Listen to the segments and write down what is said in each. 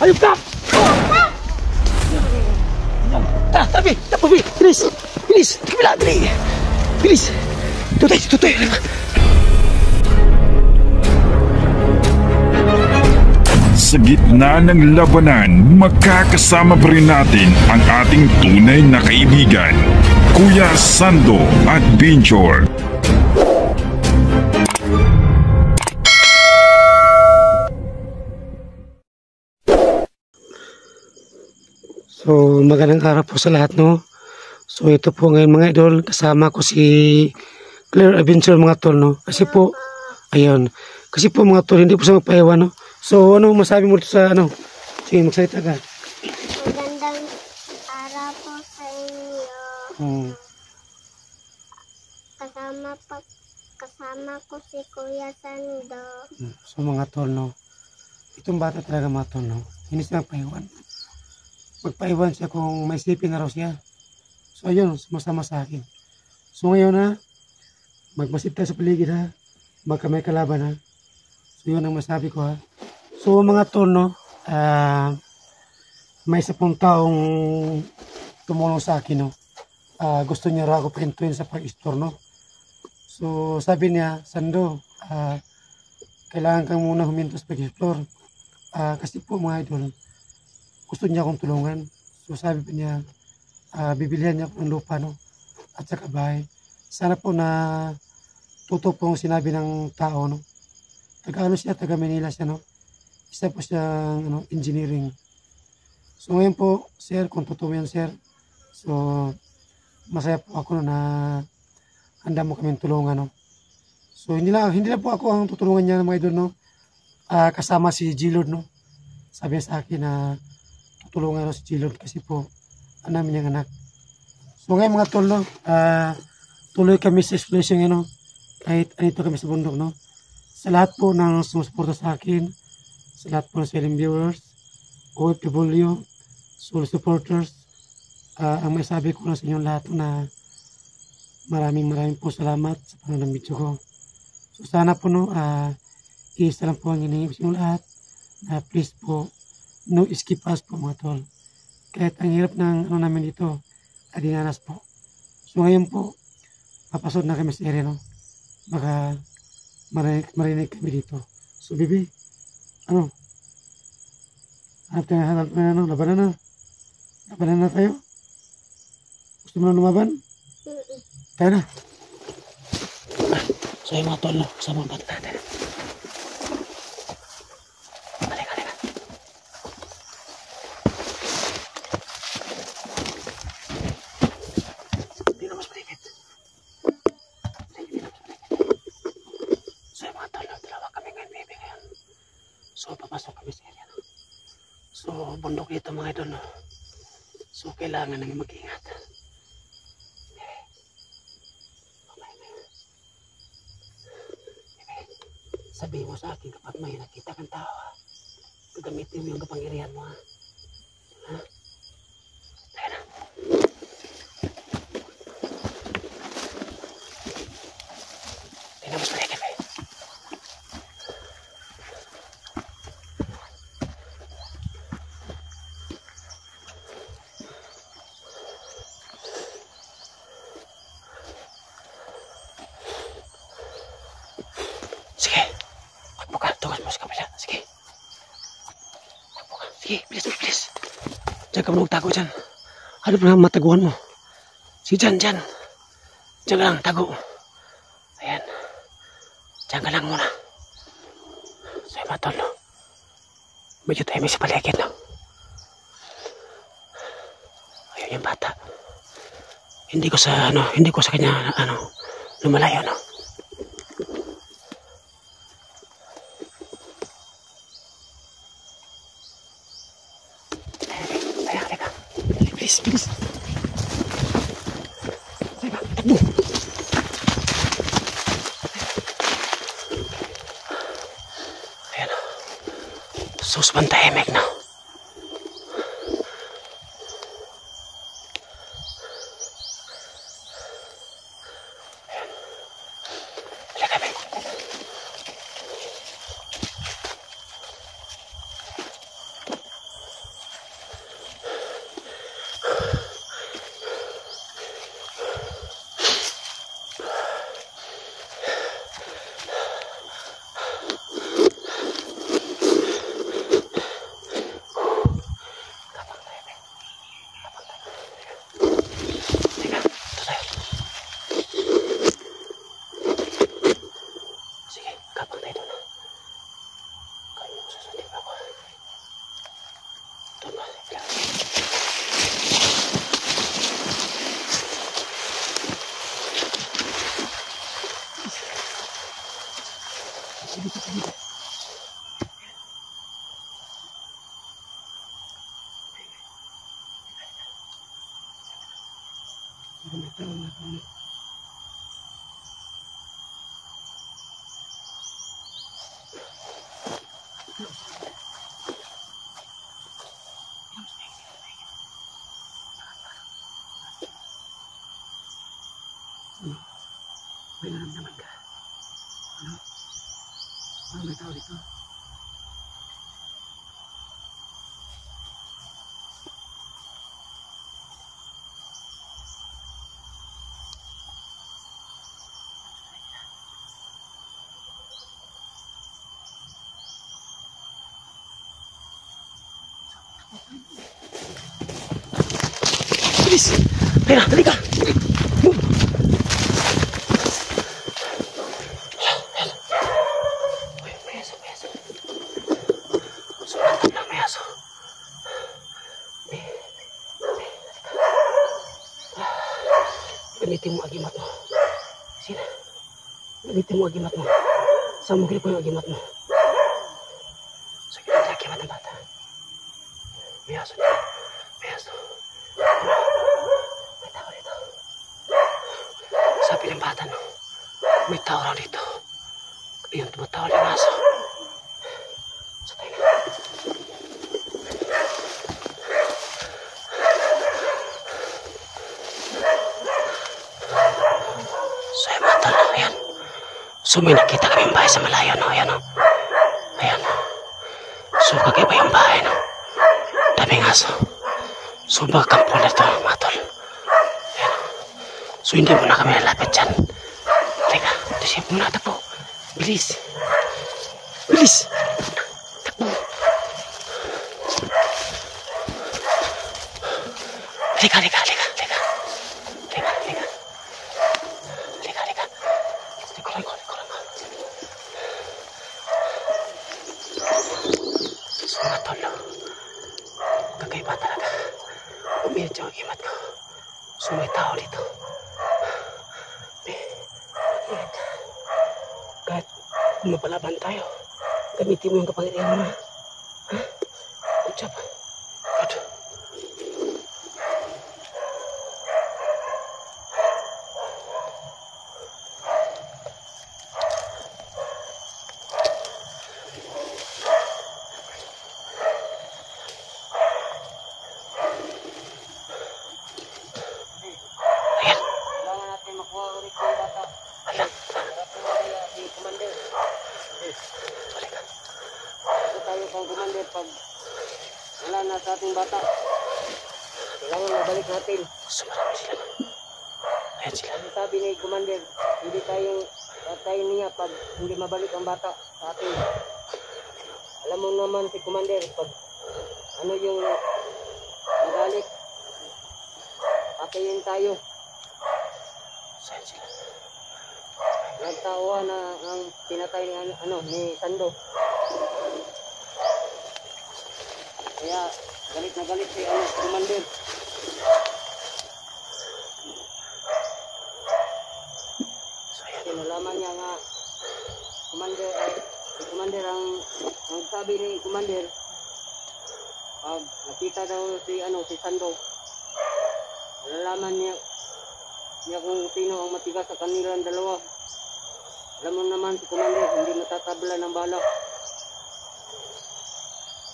Hayop ka! Tabi! Tabi! Bilis! Bilis! Kabila! Bilis! Bilis! Tutay! Tutay! Sa gitna ng labanan, magkakasama pa rin natin ang ating tunay na kaibigan, Kuya Sando at Binjor. So, magandang araw po sa lahat, no? So, ito po ngayon mga idol, kasama ko si Claire Adventure mga tol, no? Kasi po, ayun, kasi po mga tol, hindi po sa magpaiwan, no? So, ano masabi mo dito sa, ano? Sige, magsalita ka. Magandang araw po sa inyo. Kasama ko si Kuya Sando. So, mga tol, no? Itong bata talaga mga tol, no? Hindi siya magpaiwan. Magpaiwan siya kung may isipin na raw siya. So, ayun, sumasama sa akin. So, ngayon, ha? Magmasip tayo sa paligid, ha? Baka may kalaban, ha? So, yun ang masabi ko, ha? So mga tol, no, may isa pong taong tumulong sa akin, no. Gusto niya raw ako pintuin sa pag-store, no. So sabi niya, Sando, kailangan kang muna huminto sa pag-explore. Kasi po mga idol, gusto niya akong tulungan. So sabi niya, bibilihan niya ako ng lupa, no, at saka bahay. Sana po na totoo pong sinabi ng tao, no. Taga ano siya, taga Manila siya, no. Isa po siyang engineering. So ngayon po, sir, kung totoo yan, sir. So, masaya po ako na handa mo kami tulungan, no. So hindi lang po ako ang tutulungan niya, mga idol, no. Kasama si G-Lord, no. Sabi sa akin na tutulungan no, si G-Lord kasi po ang namin niyang anak. So ngayon mga tol, no, tuloy kami sa exploration, no. Kahit anito kami sa bundok, no. Sa lahat po ng sumusuporta sa akin, sa lahat po ng silent viewers, OFW, soul supporters, ang may sabi ko lang sa inyo lahat na maraming po salamat sa panonood ng video ko. So sana po, no, isa lang po ang hinihingi sa inyo lahat, na please po, no skip us po mga tol. Kahit ang hirap ng namin dito, adinanas po. So ngayon po, papasod na kami sa area, no. Baka marinig kami dito. So bibi, ano? Hanap na, ano? Labanan na. Labanan na tayo. Gusto mo na lumaban? Tayo na. So yung mga tol, no? Kasama ang bata natin. Halika. Hindi na mas maligid. So yung mga tol, no? Dalawa kami ngayon, baby, ngayon. So papasok kami sa area, no? So bundok dito mga idol, no? So kailangan nang mag-ingat. Sabihin mo sa akin kapag may nakita kang tao, gagamitin mo yung kapangyarihan mo, ha? Tayo na. Tayo na mas maligid, eh. Sige. Takbo ka. Tugas mo sa kabila. Sige. Takbo ka. Sige. Bilis. Diyan ka muna magtago dyan. Ano pa naman mataguan mo? Sige dyan. Diyan ka lang. Tago. Ayan. Diyan ka lang muna. So yung matol, no? Medyo tayo may sa paligid, no? Ayun yung bata. Hindi ko sa kanya, lumalayo, no? Bilis. Sige ba? Takbo. Ayan. Sus, bantahimik na. May naramdaman ka. Ano? Ano may tao dito? Bilis! Halika! Halika! Gamitin mo agimat mo. Sina? Gamitin mo agimat mo. Saan mo ko yung agimat mo? So, gamitin agimat ng bata. May aso dito. May aso. May tao dito. Sabi ng bata, no? May tao raw dito. Ayun, tumatawa lang yung aso. So, tayo na. So may nakita kami yung bahay sa malayo, no? Ayan, no? Ayan. So kakaiba yung bahay, no? Daming aso. So baka kampo na ito, mga tol. Ayan. So hindi mo na kami nalapit dyan. Teka, tasip mo na, tapo. Bilis. Bilis. Takbo. Halika, halika, halika, halika. Halika, halika. Halika, halika. Likuran ko, likuran ko. So mga tol, kakaiba talaga. Umiyak yung agimat ko. So may tao dito. Ingat. Kahit mapalaban tayo, gamitin mo yung kapangyarihan mo. Ha? Good job. Good. Pag wala na sa ating bata, kailangan mabalik natin. Sumarami sila. Ayan sila. Kasi sabi ni Commander, hindi tayong patayin niya pag hindi mabalik ang bata sa atin. Alam mo naman si Commander, pag ano yung magalit, patayin tayo. Ayan sila. Nagtawa na ang pinatay ni Sando. Kaya galit na galit si Commander. So ayan. Nalaman niya nga si Commander ang nagsabi ni Commander pag nakita daw si Sando, nalalaman niya kung sino ang matigas sa kanilang dalawa. Alam mo naman si Commander, hindi matatabla ng bala.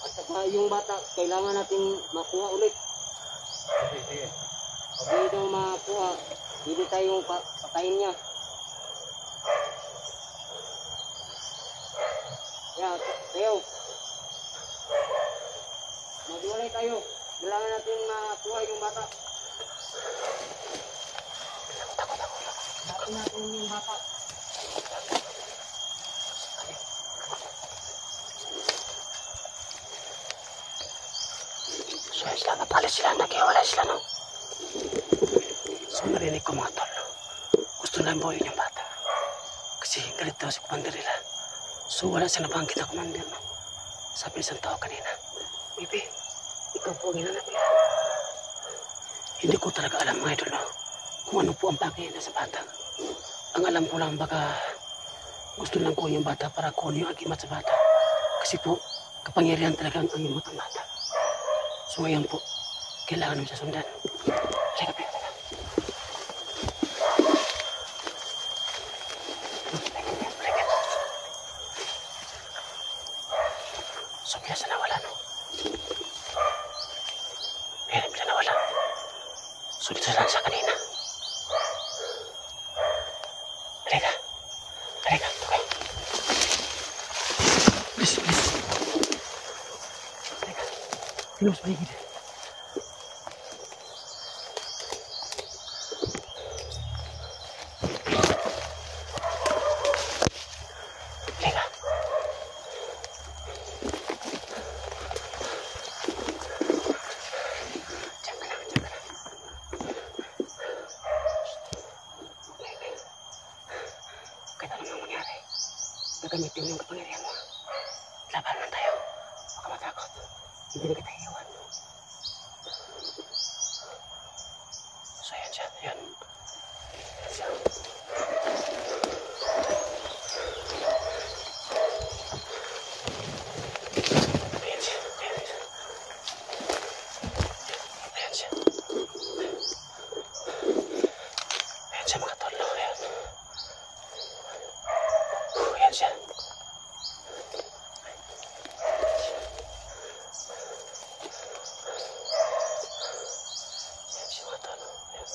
At saka yung bata, kailangan natin makuha ulit. Pag hindi daw makuha, hindi tayong patayin niya. Kaya, tayo. Magwalay tayo. Kailangan natin makuha yung bata. Natin yung bata. So ayan sila, napalit sila, naghiwalay sila, no? So narinig ko mga tol, gusto na buhayin yung bata. Kasi galit daw si Commander nila. So wala siya nabanggit na Commander, no? Sabi isang tao kanina, Bibi, ikaw po ang hinanap nila. Hindi ko talaga alam mga idol, no? Kung ano po ang bagay na sa bata. Ang alam ko lang baka Gusto lang ko yung bata para kunin yung agimat sa bata. Kasi po, kapangyarihan talaga ang agimat ng bata. So ngayon po, kailangan mo siya sundan. Halika pa. So kaya sa nawala, no? Kaya bila nawala. So dito lang sa kanina. Halika. Halika, tukay. Please. Halika. Pinos paligid. Halika. Diyan ka lang. Kahit anong mangyari, gagamitin mo yung kapangyarihan mo. Laban man tayo. Huwag ka matakot. Hindi na kita iiwan. So yan siya. Yan. Yan siya. Ayan siya. Ayan siya. Ayan siya mga tolo. Ayan. Ayan siya. Ayan siya mga tolo. Ayan.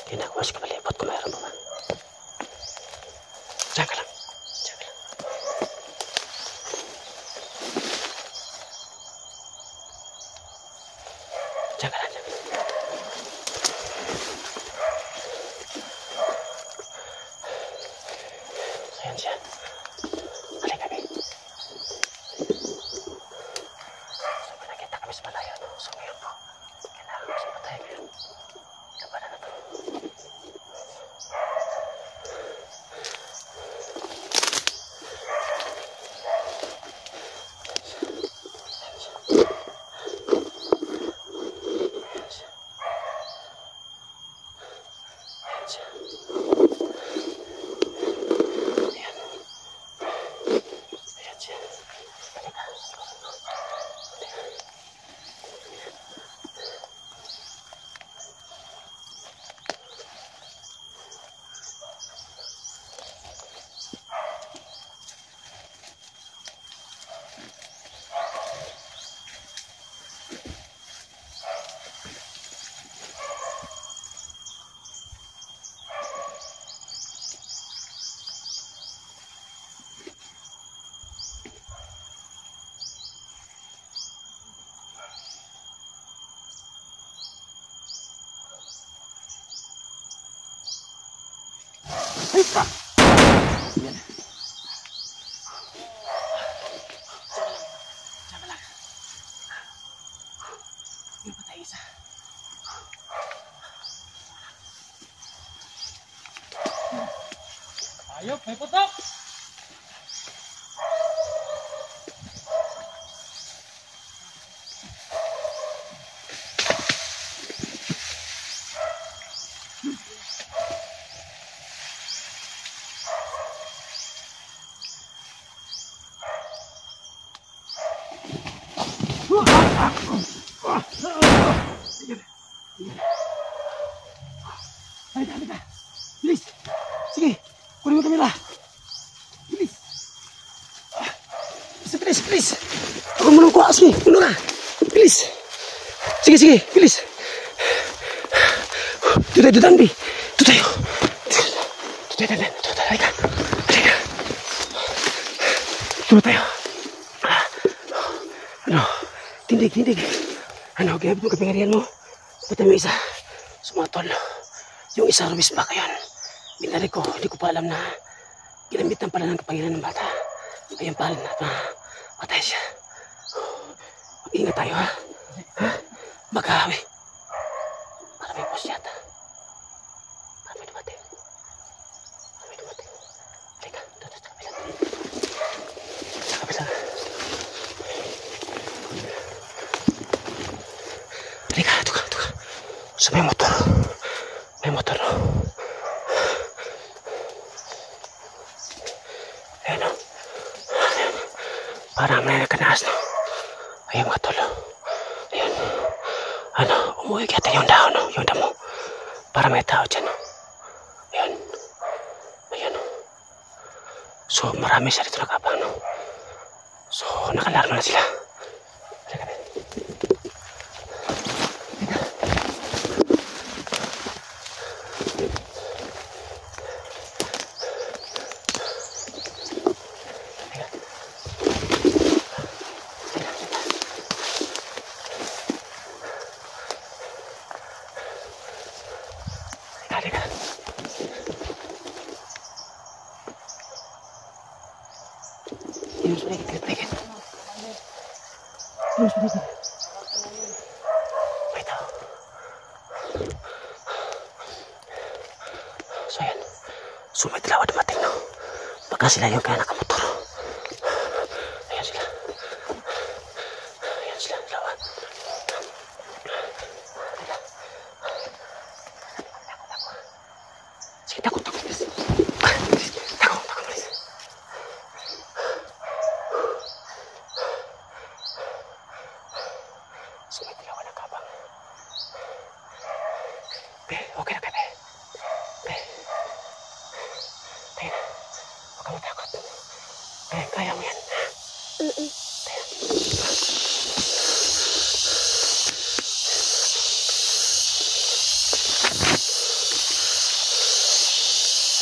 Ginagawas ka malipot kung mayroon pa man. Diyan ka lang. Diyan ka lang. Diyan ka lang. Diyan ka lang. Ayan siya. Halika kami. So, may nakita kami sa malayo, no? So, ngayon po, kailangan ko sa patay ngayon. Labanan na to. Ayan siya. Ayan siya. Ayan siya. Ayan. Ayan siya. Halika. Yan. Diyan ka lang. Yung patay isa. Ayop, may putok! Halika. Bilis. Sige. Kunin mo kamera. Bilis. Bilis. Huwag mo nang kuha. Sige. Puno ka. Bilis. Sige. Bilis. Ito tayo, Danby. Ito tayo. Halika. Ito tayo. Tindig. Gamit mo kapangyarihan mo. Patay mo isa. Sumatol. Yung isa rubis pa kayon. Binari ko, hindi ko pa alam na ginamitan pala ng kapangyarihan ng bata. Ayun pala na patay siya. Mag-ingat tayo, ha? Baka, para may boss yata. Para may dumating. Halika, dito sa kabila. Sa kabila. Halika, ito ka. So may motor. Parang may nakanaas, no? Ayun mga tol. Ayun. Ano, umuwi kaya yung dahon, no? Yung damo. Para may tao dyan, no? Ayun. Ayun, no? So, marami siya dito nakabang, no? So, nakalarma na sila. So yan, so may dalawa dumating, no? Baka sila yung kaya nakamotor. Ayan sila. Ayan sila, dalawa. Sige, takot, please. Takot, please. So may dalawa nakabang. Be, okay na ka, be. Huwag kang matakot. Kaya mo yan.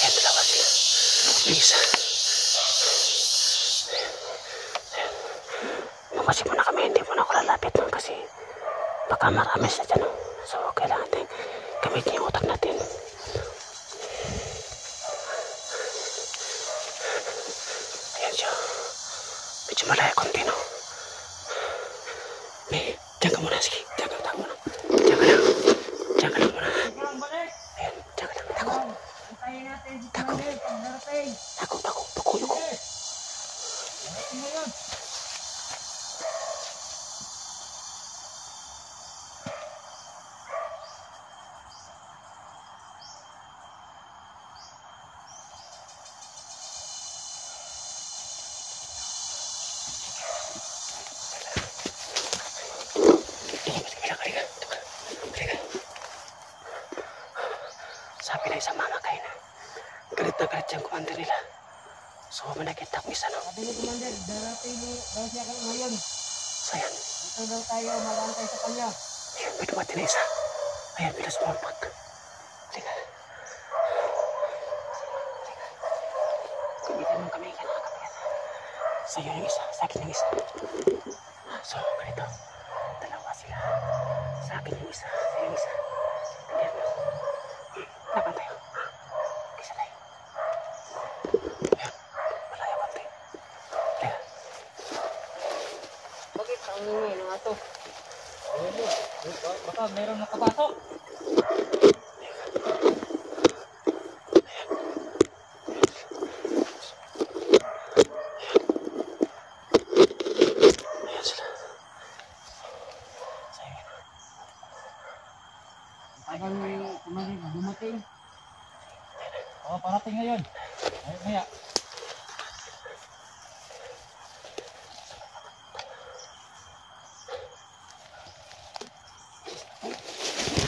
Ayan, dalawa sila. Yung isa. Mapasin muna kami, hindi muna ako lalapit nun kasi baka marami siya dyan. So, kailangan natin gamitin yung utak natin. Medyo malaya konti, no? May, diyan ka muna, sige. Diyan ka muna. Diyan ka lang. Diyan ka lang muna. Ayan, diyan ka lang. Tako. Tukuyo ko. Sabi na isang mamakay na. Galit na galit yung commander nila. So, manakita ko isa, no? Sabi ni Commander, darating daw siya ngayon. So, yan. Dito daw tayo, magantay sa kanya. Ayan, may dumating na isa. Ayan, bilas sumampot. Halika. Kumitin mo kami, kanakapagyan. Sa'yo yung isa, sa akin yung isa. So, ganito. Dalawa sila. Sa akin yung isa, sa'yo yung isa. Tignan mo. Laban tayo. Kisa tayo. Ayan, malaya konti. Halika. Bakit ang ingay ng ato? Baka mayroong nakapasok. Ayan sila. Sa'yo yun. Tagal Commander dumating. Oo, parating ngayon. Ay, maya.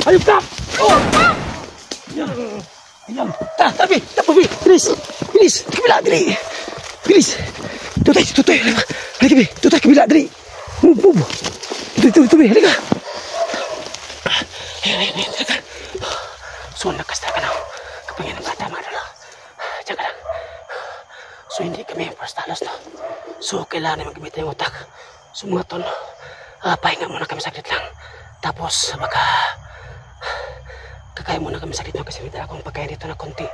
Ayun ka! Oh! Ayan! Ayan! Tabi! Tabi! Bilis! Bilis! Kabila! Dali! Bilis! Tutay! Tutay! Halika! Bi! Tutay! Kabila! Dali! Move! Move! Tutay! Halika! Ayan! Halika! So, nakas na ka na. Kapag yan ang bata, mga lolo. Diyan ka lang. So, hindi kami prostalos, no? So, kailangan naman gamitin yung utak. So, mga ton, pahinga muna kami saglit lang. Tapos, baka kakain muna kami saglit, no? Kasi may dala akong pagkain dito na konti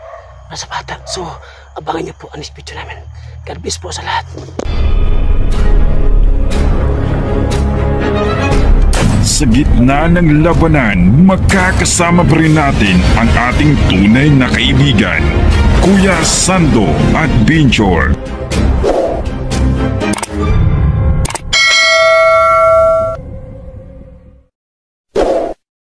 para sa bata. So, abangan niyo po ang video namin. God bless po sa lahat. Sa gitna ng labanan, magkakasama pa rin natin ang ating tunay na kaibigan, Kuya Sando at Binchor.